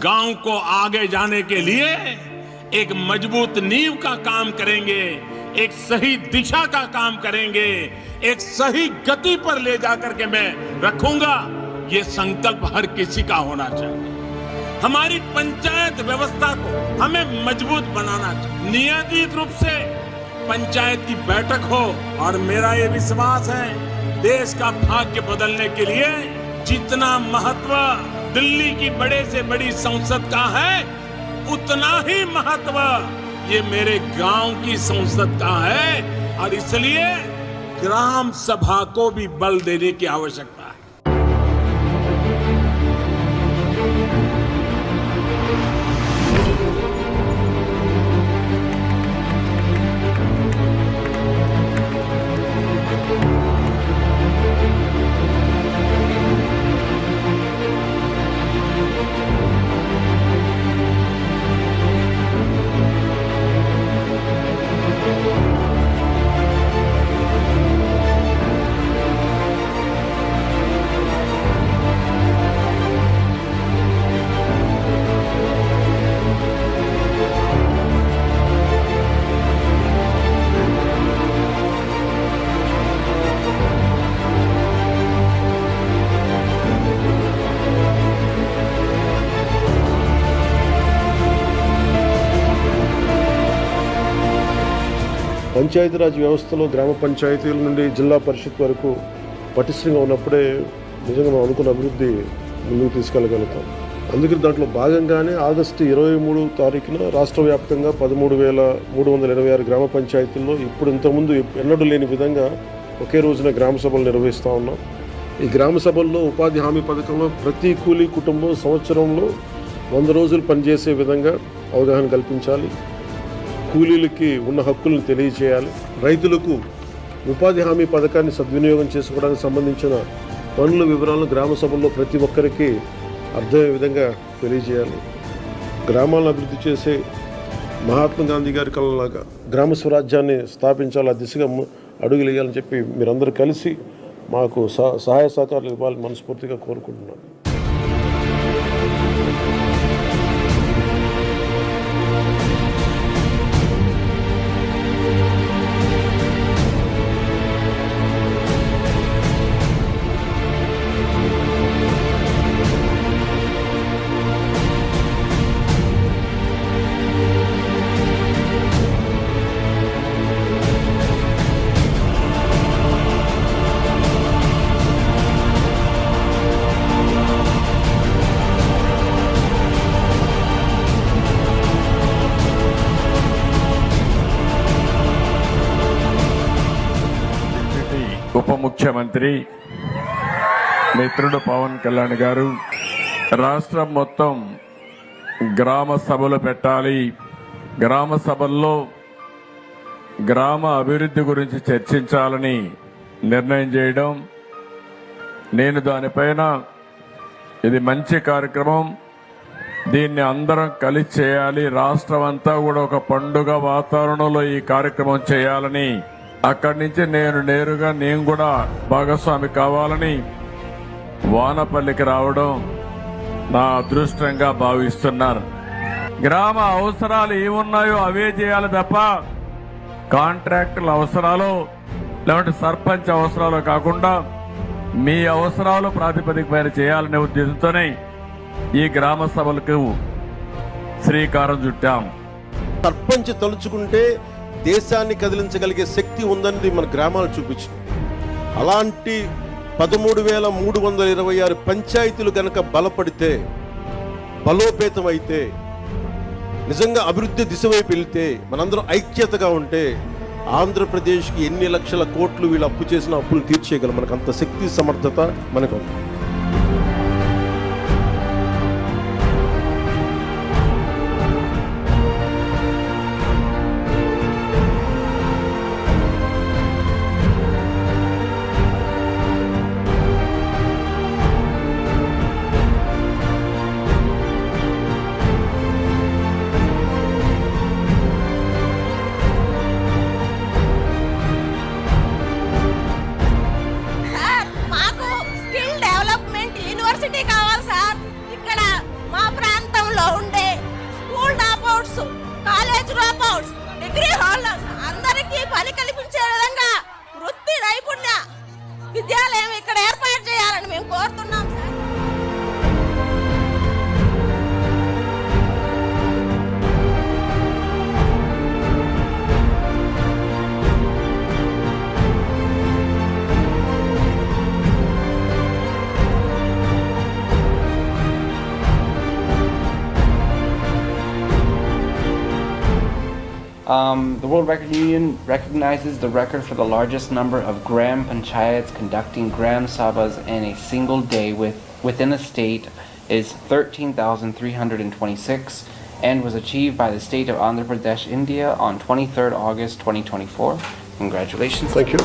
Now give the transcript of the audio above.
गांव को आगे जाने के लिए एक मजबूत नींव का काम करेंगे, एक सही दिशा का काम करेंगे, एक सही गति पर ले जाकर के मैं रखूंगा। ये संकल्प हर किसी का होना चाहिए। हमारी पंचायत व्यवस्था को हमें मजबूत बनाना चाहिए। नियमित रूप से पंचायत की बैठक हो और मेरा ये विश्वास है देश का भाग्य बदलने के लिए जितना महत्व दिल्ली की बड़े से बड़ी संसद का है उतना ही महत्व ये मेरे गांव की संसद का है और इसलिए ग्राम सभा को भी बल देने की आवश्यकता है। పంచాయతీరాజ్ వ్యవస్థలో గ్రామ పంచాయతీల నుండి జిల్లా పరిషత్ వరకు పటిష్టంగా ఉన్నప్పుడే నిజంగా మనం అనుకున్న అభివృద్ధి ముందుకు తీసుకెళ్ళగలుగుతాం. అందుకని దాంట్లో భాగంగానే ఆగస్టు 23 తారీఖున రాష్ట్ర వ్యాప్తంగా 13,326 గ్రామ పంచాయతీల్లో ఇప్పుడు ఇంతకుముందు ఎన్నడూ లేని విధంగా ఒకే రోజున గ్రామ సభలు నిర్వహిస్తూ ఉన్నాం. ఈ గ్రామ సభల్లో ఉపాధి హామీ పథకంలో ప్రతి కూలీ కుటుంబం సంవత్సరంలో 100 రోజులు పనిచేసే విధంగా అవగాహన కల్పించాలి. కూలీలకి ఉన్న హక్కులను తెలియజేయాలి. రైతులకు ఉపాధి హామీ పథకాన్ని సద్వినియోగం చేసుకోవడానికి సంబంధించిన పనుల వివరాలను గ్రామ సభల్లో ప్రతి ఒక్కరికి అర్థమయ్యే విధంగా తెలియజేయాలి. గ్రామాలను అభివృద్ధి చేసే మహాత్మా గాంధీ గారి కళలాగా గ్రామ స్వరాజ్యాన్ని స్థాపించాలి, ఆ దిశగా అడుగులు వేయాలని చెప్పి మీరందరూ కలిసి మాకు సహాయ సహకారాలు ఇవ్వాలని మనస్ఫూర్తిగా కోరుకుంటున్నాను. ఉప ముఖ్యమంత్రి మిత్రుడు పవన్ కళ్యాణ్ గారు రాష్ట్రం మొత్తం గ్రామ సభలు పెట్టాలి, గ్రామ సభల్లో గ్రామ అభివృద్ధి గురించి చర్చించాలని నిర్ణయం చేయడం, నేను దానిపైన ఇది మంచి కార్యక్రమం, దీన్ని అందరం కలిసి చేయాలి, రాష్ట్రం అంతా కూడా ఒక పండుగ వాతావరణంలో ఈ కార్యక్రమం చేయాలని అక్కడి నుంచి నేను కూడా భాగస్వామి కావాలని వానపల్లికి రావడం నా అదృష్టంగా భావిస్తున్నాను. గ్రామ అవసరాలు ఏమున్నాయో అవే చేయాలి తప్ప కాంట్రాక్టుల అవసరాలు లేదంటే సర్పంచ్ అవసరాలు కాకుండా మీ అవసరాలు ప్రాతిపదిక పైన చేయాలనే ఉద్దేశంతోనే ఈ గ్రామ సభలకు శ్రీకారం చుట్టాం. సర్పంచ్ తలుచుకుంటే దేశాన్ని కదిలించగలిగే శక్తి ఉందన్నది మన గ్రామాలు చూపించింది. అలాంటి 13,326 పంచాయతీలు గనక బలపడితే, బలోపేతం అయితే, నిజంగా అభివృద్ధి దిశ వైపు వెళ్తే, మనందరం ఐక్యతగా ఉంటే ఆంధ్రప్రదేశ్కి ఎన్ని లక్షల కోట్లు వీళ్ళు అప్పు చేసిన అప్పులు తీర్చేయగలం. మనకు అంత శక్తి సమర్థత మనకు ఉంది. College drop outs, degree holders అందరికీ పని కల్పించే విధంగా వృత్తి నైపుణ్య విద్యాలయం ఇక్కడ ఏర్పాటు చేయాలని మేము కోరుతున్నాం sir. The World Record Union recognizes the record for the largest number of Gram Panchayats conducting Gram Sabhas in a single day within a state is 13,326 and was achieved by the state of Andhra Pradesh, India on 23rd August 2024. Congratulations. Thank you.